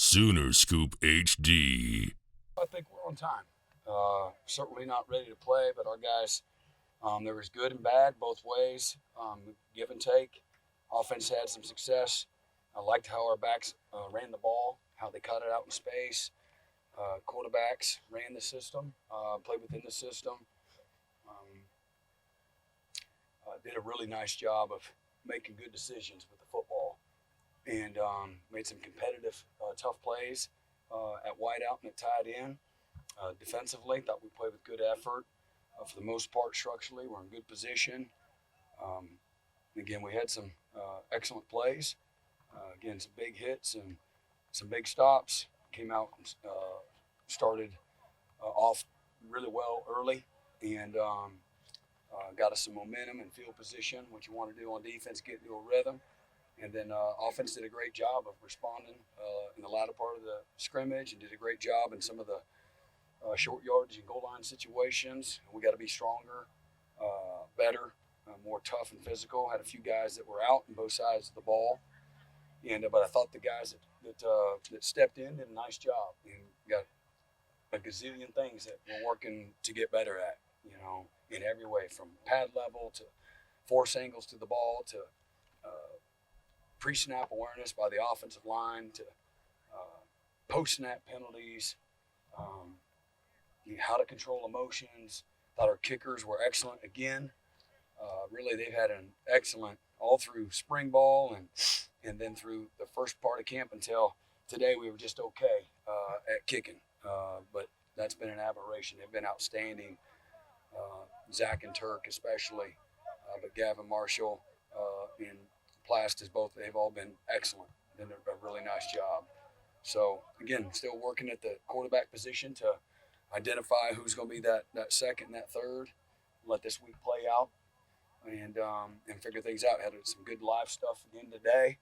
Sooner Scoop HD. I think we're on time. Certainly not ready to play, but our guys, there was good and bad both ways, give and take. Offense had some success. I liked how our backs ran the ball, how they cut it out in space. Quarterbacks ran the system, played within the system. Um, did a really nice job of making good decisions with the football and made some competitive, tough plays at wideout and at tight end. Defensively, thought we played with good effort. For the most part, structurally, we're in good position. Um, again, we had some excellent plays. Again, some big hits and some big stops. Came out, started off really well early, and got us some momentum and field position, what you want to do on defense, get into a rhythm. And then offense did a great job of responding in the latter part of the scrimmage and did a great job in some of the short yardage and goal line situations. We got to be stronger, better, more tough and physical. Had a few guys that were out on both sides of the ball, and but I thought the guys that stepped in did a nice job and got a gazillion things that we're working to get better at. You know, in every way, from pad level to force angles to the ball to pre-snap awareness by the offensive line to post-snap penalties. Um, how to control emotions. Thought our kickers were excellent again. Really, they've had an excellent all through spring ball and then through the first part of camp until today. We were just okay at kicking, but that's been an aberration. They've been outstanding. Zach and Turk especially, but Gavin Marshall and Plast is both. They've all been excellent. Done a really nice job. So again, still working at the quarterback position to identify who's going to be that second and that third. Let this week play out and figure things out. Had some good live stuff again today,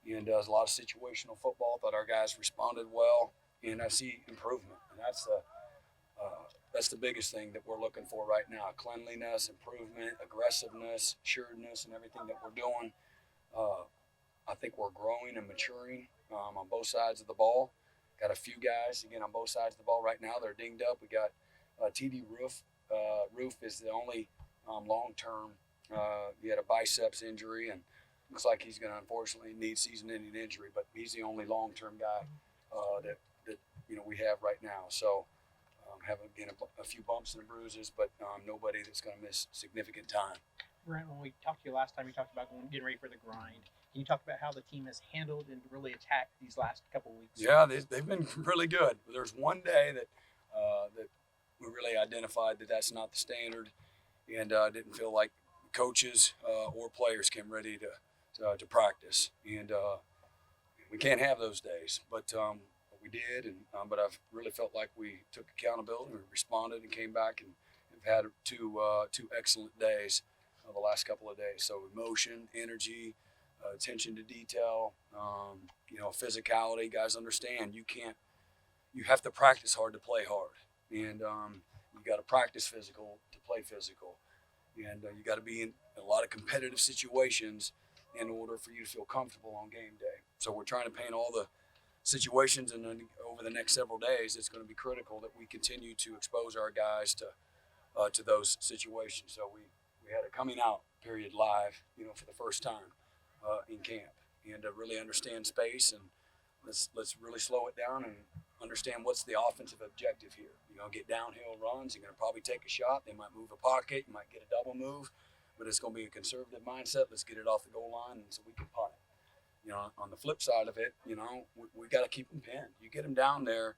and a lot of situational football. Thought our guys responded well, and I see improvement, and that's the biggest thing that we're looking for right now: cleanliness, improvement, aggressiveness, assuredness, and everything that we're doing. I think we're growing and maturing on both sides of the ball. Got a few guys again on both sides of the ball right now. They're dinged up. We got TD Roof. Roof is the only long-term. He had a biceps injury, and looks like he's going to unfortunately need season-ending injury. But he's the only long-term guy that we have right now. So have again a few bumps and bruises, but nobody that's going to miss significant time. Brent, when we talked to you last time, you talked about getting ready for the grind. Can you talk about how the team has handled and really attacked these last couple of weeks? Yeah, they've been really good. There's one day that we really identified that that's not the standard, and didn't feel like coaches or players came ready to practice, and we can't have those days. But we did, and but I've really felt like we took accountability and responded and came back and have had two excellent days the last couple of days. So emotion, energy, attention to detail, physicality. Guys understand you have to practice hard to play hard, and you got to practice physical to play physical, and you got to be in a lot of competitive situations in order for you to feel comfortable on game day. So we're trying to paint all the situations, and then over the next several days, it's going to be critical that we continue to expose our guys to those situations. So we had a coming out period live, for the first time in camp, and to really understand space, and let's really slow it down and understand what's the offensive objective here. Get downhill runs. You're going to probably take a shot. They might move a pocket. You might get a double move, but it's going to be a conservative mindset. Let's get it off the goal line, and so we can punt it. On the flip side of it, we got to keep them pinned. You get them down there.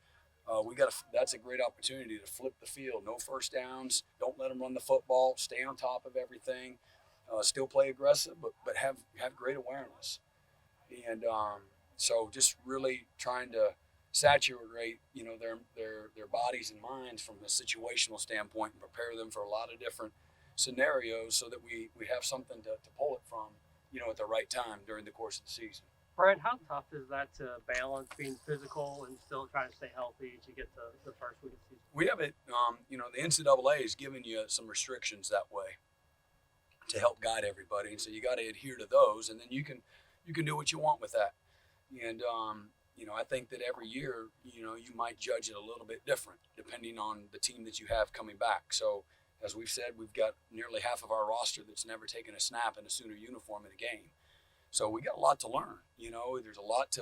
That's a great opportunity to flip the field. No first downs. Don't let them run the football. Stay on top of everything. Still play aggressive, but have great awareness. And so just really trying to saturate, their bodies and minds from a situational standpoint and prepare them for a lot of different scenarios so that we have something to pull it from, at the right time during the course of the season. Brent, how tough is that to balance being physical and still trying to stay healthy to get to the first week of the season? We have it, the NCAA is giving you some restrictions that way to help guide everybody, and so you got to adhere to those, and then you can do what you want with that. And I think that every year, you might judge it a little bit different depending on the team that you have coming back. So, as we've said, we've got nearly half of our roster that's never taken a snap in a Sooner uniform in a game. So we got a lot to learn. There's a lot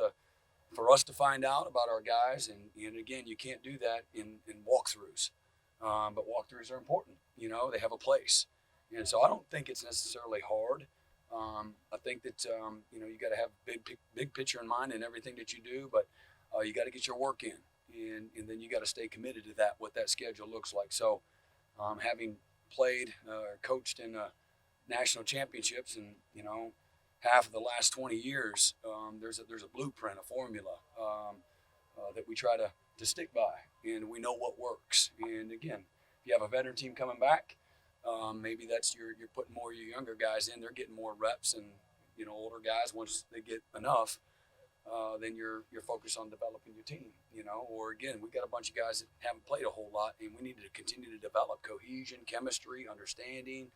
for us to find out about our guys, and again, you can't do that in walkthroughs. But walkthroughs are important. They have a place, and so I don't think it's necessarily hard. I think that you got to have big picture in mind in everything that you do, but you got to get your work in, and then you got to stay committed to that, what that schedule looks like. So, having played or coached in national championships, and half of the last 20 years, there's a blueprint, a formula that we try to stick by, and we know what works. And again, if you have a veteran team coming back, maybe that's you're putting more of your younger guys in. They're getting more reps, and older guys, once they get enough, then you're focused on developing your team. Or again, we got a bunch of guys that haven't played a whole lot, and we need to continue to develop cohesion, chemistry, understanding.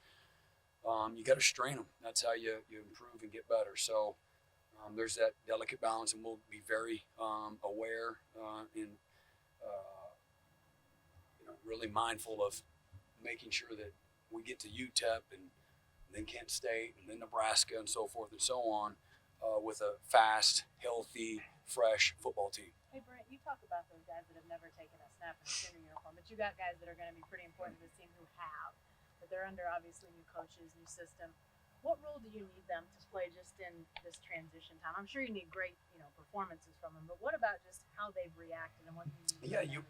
You got to strain them. That's how you improve and get better. So there's that delicate balance, and we'll be very aware and really mindful of making sure that we get to UTEP and then Kent State and then Nebraska and so forth and so on with a fast, healthy, fresh football team. Hey, Brent, you talk about those guys that have never taken a snap in a Sooner uniform, but you got guys that are going to be pretty important to this team who have, but they're under obviously new coaches, new system. What role do you need them to play just in this transition time? I'm sure you need great, performances from them, but what about just how they've reacted and what you need?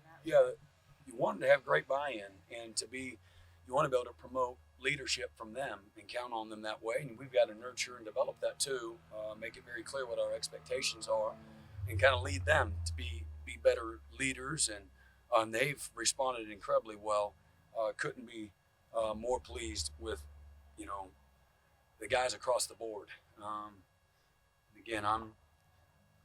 You want them to have great buy-in, and you want to be able to promote leadership from them and count on them that way. And we've got to nurture and develop that too, make it very clear what our expectations are, and kind of lead them to be better leaders. And they've responded incredibly well. Couldn't be more pleased with, the guys across the board. Again, I'm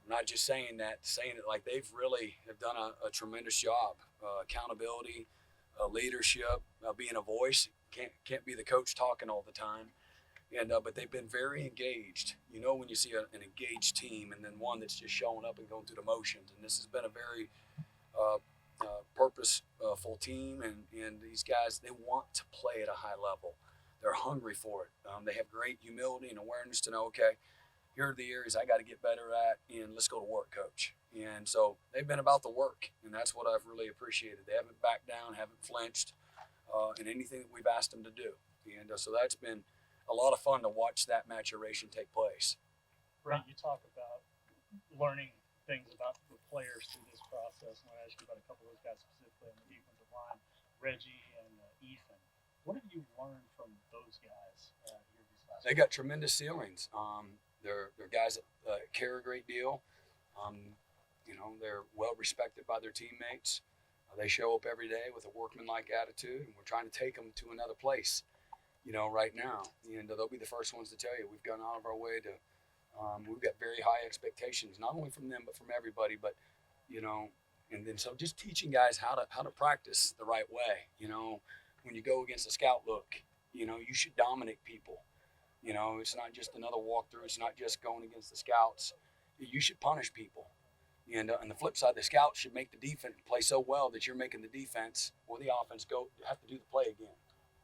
not just saying it like they've really have done a tremendous job. Accountability, leadership, being a voice. Can't be the coach talking all the time. And but they've been very engaged. When you see an engaged team, and then one that's just showing up and going through the motions. And this has been a very purposeful team, and these guys, they want to play at a high level. They're hungry for it. They have great humility and awareness to know, okay, here are the areas I got to get better at, and let's go to work, coach. And so they've been about the work, and that's what I've really appreciated. They haven't backed down, haven't flinched in anything that we've asked them to do. And so that's been a lot of fun to watch that maturation take place. Brent, you talk about learning things about the players through this process. I want to ask you about a couple of those guys specifically on the defensive line, Reggie and Ethan. What have you learned from those guys here these last They got tremendous ceilings. They're guys that care a great deal. They're well respected by their teammates. They show up every day with a workmanlike attitude, and we're trying to take them to another place, right now. And they'll be the first ones to tell you we've gone out of our way to. We've got very high expectations, not only from them but from everybody. But and then so just teaching guys how to practice the right way. When you go against a scout look, you should dominate people. It's not just another walkthrough. It's not just going against the scouts. You should punish people. And on the flip side, the scouts should make the defense play so well that you're making the defense or the offense have to do the play again.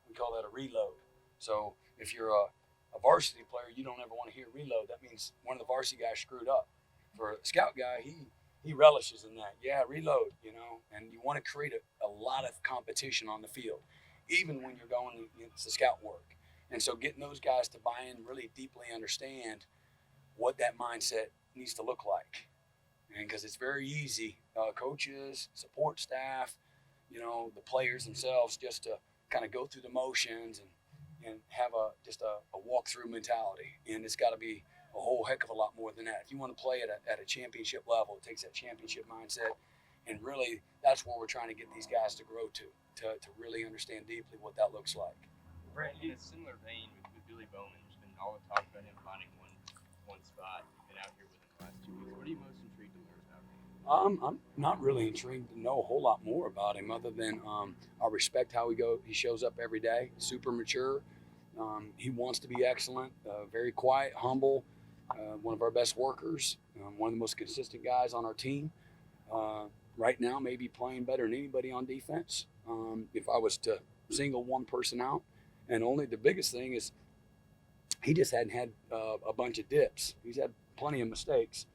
We call that a reload. So if you're a varsity player, you don't ever want to hear reload. That means one of the varsity guys screwed up. For a scout guy, he relishes in that. Yeah, reload, and you want to create a lot of competition on the field, even when you're going against the scout work. And so getting those guys to buy in, really deeply understand what that mindset needs to look like. And because it's very easy, coaches, support staff, the players themselves, just to kind of go through the motions and have just a walk-through mentality. And it's got to be a whole heck of a lot more than that. If you want to play at a championship level, it takes that championship mindset. And really, that's where we're trying to get these guys to grow to really understand deeply what that looks like. Brent, in a similar vein with Billy Bowman, there's been all the talk about him finding one spot. You've been out here with him the last 2 weeks. What are you most intrigued to learn about him? I'm not really intrigued to know a whole lot more about him other than I respect how he shows up every day, super mature. He wants to be excellent, very quiet, humble, one of our best workers. one of the most consistent guys on our team. Right now, maybe playing better than anybody on defense. If I was to single one person out, and only the biggest thing is he just hadn't had a bunch of dips. He's had plenty of mistakes,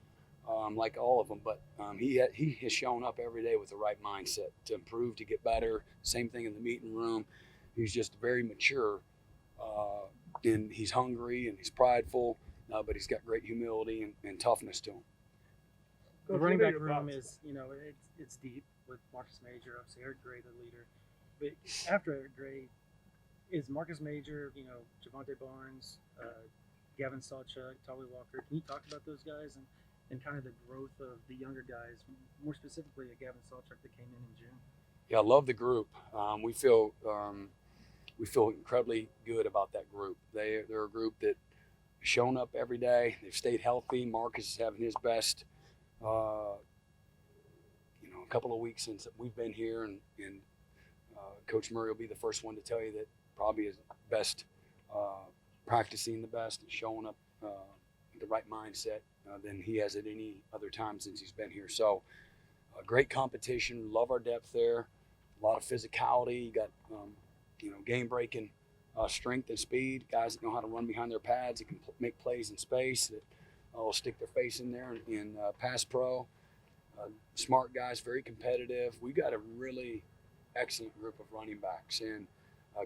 like all of them, but he has shown up every day with the right mindset to improve, to get better. Same thing in the meeting room. He's just very mature, and he's hungry and he's prideful, but he's got great humility and toughness to him. The Coach, running what are back your room thoughts? is, it's deep with Marcus Major, obviously Eric Gray, the leader. But after Eric Gray, is Marcus Major, Javante Barnes, Gavin Sawchuk, Tolly Walker. Can you talk about those guys and kind of the growth of the younger guys, more specifically Gavin Sawchuk that came in June? Yeah, I love the group. We feel incredibly good about that group. They're a group that has shown up every day. They've stayed healthy. Marcus is having his best. A couple of weeks since we've been here, and Coach Murray will be the first one to tell you that probably his best, practicing the best, and showing up with the right mindset than he has at any other time since he's been here. So, great competition. Love our depth there. A lot of physicality. You got game-breaking strength and speed. Guys that know how to run behind their pads. That can make plays in space. That will stick their face in there in pass pro. Smart guys, very competitive. We got a really excellent group of running backs, and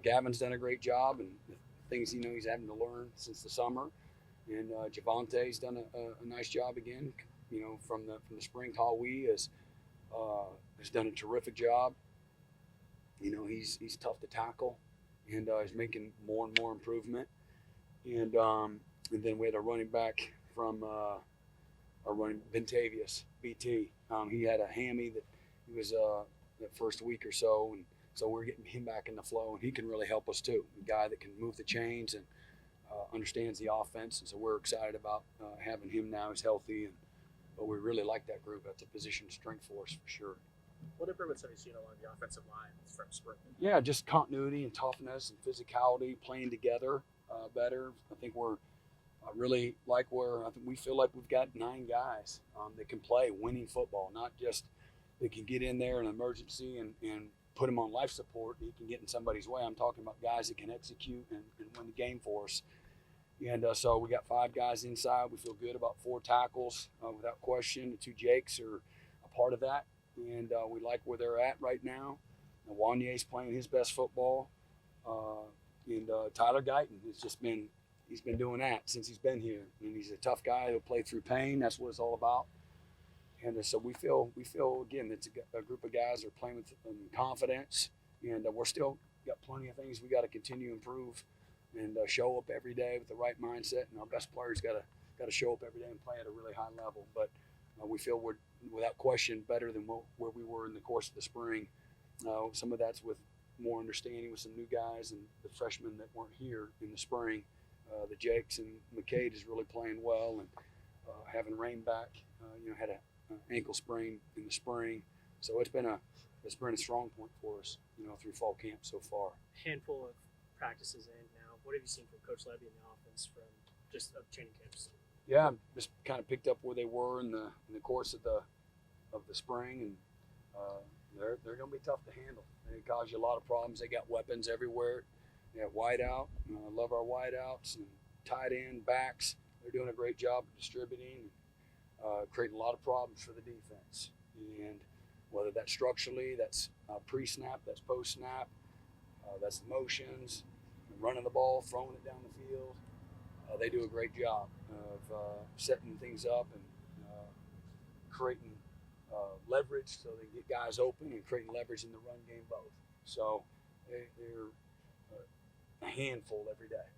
Gavin's done a great job, and the things he's having to learn since the summer, and Javante's done a nice job again. From the spring. Tawi has done a terrific job. He's tough to tackle, and he's making more and more improvement. And then we had a running back from our running Ventavious BT. He had a hammy that he was that first week or so, and so we're getting him back in the flow, and he can really help us too. A guy that can move the chains and understands the offense, and so we're excited about having him now. He's healthy, but we really like that group. That's a position of strength for us for sure. What improvements have you seen along the offensive line from spring? Yeah, just continuity and toughness and physicality, playing together better. I think we're really I think we feel like we've got 9 guys that can play winning football, not just that can get in there in an emergency and put him on life support. He can get in somebody's way. I'm talking about guys that can execute and win the game for us. And so we got 5 guys inside. We feel good about 4 tackles without question. The 2 Jakes are a part of that, and we like where they're at right now. Wanye's playing his best football, and Tyler Guyton he's been doing that since he's been here, and he's a tough guy. He'll play through pain. That's what it's all about. And so we feel again it's a group of guys that are playing with confidence, and we're still got plenty of things we got to continue to improve and show up every day with the right mindset. And our best players got to show up every day and play at a really high level. But we feel we're without question better than where we were in the course of the spring. Some of that's with more understanding with some new guys and the freshmen that weren't here in the spring. The Jakes and McCade is really playing well, and having Rain back, had an ankle sprain in the spring, so it's been a strong point for us, through fall camp so far. Handful of practices in now. What have you seen from Coach Levy and the offense from just training camps? Yeah, just kind of picked up where they were in the course of the spring, and they're going to be tough to handle. They cause you a lot of problems. They got weapons everywhere. They have wideout. I love our wideouts and tight end backs. They're doing a great job of distributing, creating a lot of problems for the defense. And whether that's structurally, that's pre-snap, that's post-snap, that's the motions, running the ball, throwing it down the field. They do a great job of setting things up and creating leverage so they get guys open, and creating leverage in the run game both. So they're a handful every day.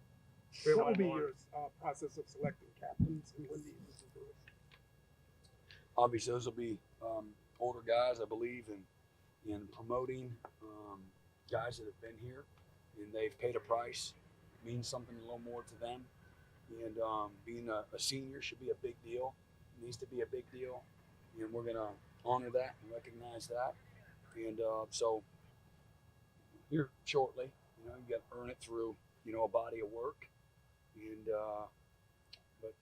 What will be your process of selecting captains, and when do you do it? Obviously, those will be older guys, I believe, in promoting guys that have been here and they've paid a price. It means something a little more to them. And being a senior should be a big deal. It needs to be a big deal. And we're going to honor that and recognize that. And so here shortly, you got to earn it through, a body of work. And but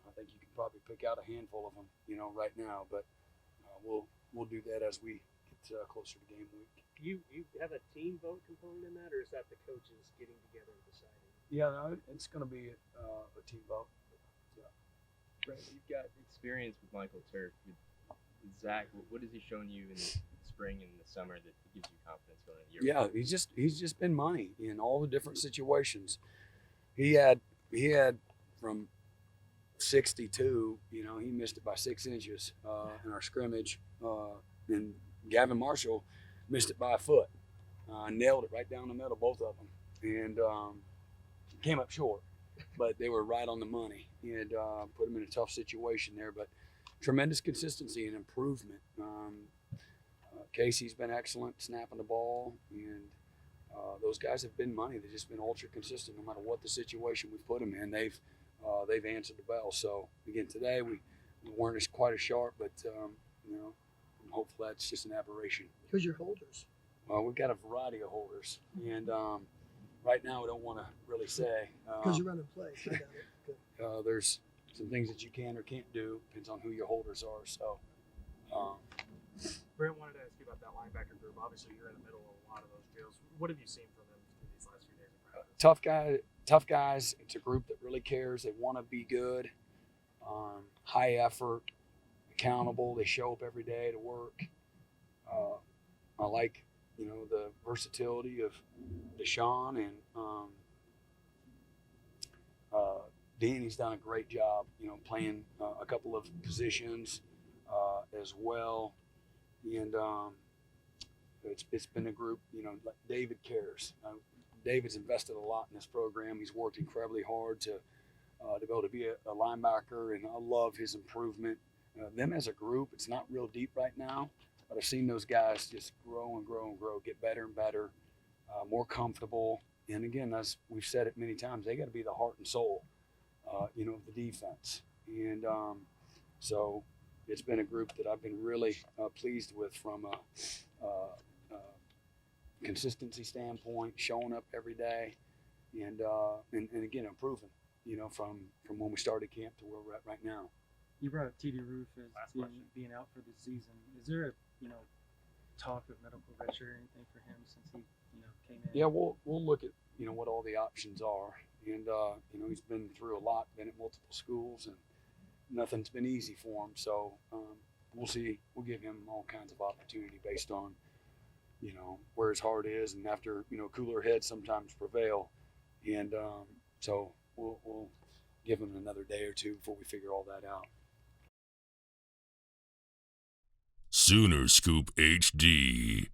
I think you can probably pick out a handful of them, right now. But we'll do that as we get closer to game week. You have a team vote component in that, or is that the coaches getting together and deciding? Yeah, no, it's going to be a team vote. Brent, you've got experience with Michael Turk. With Zach, what has he shown you in the spring and the summer that gives you confidence going into the year? Yeah, he's just been money in all the different situations. He had from 62, he missed it by 6 inches in our scrimmage, and Gavin Marshall missed it by a foot. Nailed it right down the middle, both of them, and came up short, but they were right on the money and put him in a tough situation there. But tremendous consistency and improvement. Casey's been excellent snapping the ball, and those guys have been money. They've just been ultra consistent no matter what the situation we put them in. They've answered the bell. So again, today we weren't quite as sharp, but hopefully that's just an aberration. Who's your holders? We've got a variety of holders, and right now we don't want to really say. Because you're running plays. I got it. Good. There's some things that you can or can't do. Depends on who your holders are. So. Brent, wanted to ask you about that linebacker group. Obviously, you're in the middle of a lot of those drills. What have you seen from them through these last few days of practice? Tough guys. It's a group that really cares. They want to be good, high effort, accountable. They show up every day to work. I like, the versatility of Deshaun, and Danny's done a great job, playing a couple of positions as well. And it's been a group, like David cares. David's invested a lot in this program. He's worked incredibly hard to be able to be a linebacker, and I love his improvement. Them as a group, it's not real deep right now, but I've seen those guys just grow and grow and grow, get better and better, more comfortable. And again, as we've said it many times, they got to be the heart and soul, of the defense. And so it's been a group that I've been really pleased with from a consistency standpoint, showing up every day, and again improving. From when we started camp to where we're at right now. You brought up TD Roof as being out for the season. Is there a talk of medical redshirt or anything for him since he came in? Yeah, we'll look at what all the options are, and he's been through a lot, been at multiple schools, and nothing's been easy for him. So we'll see. We'll give him all kinds of opportunity based on where his heart is, and after cooler heads sometimes prevail, and so we'll give him another day or two before we figure all that out. Sooner Scoop HD.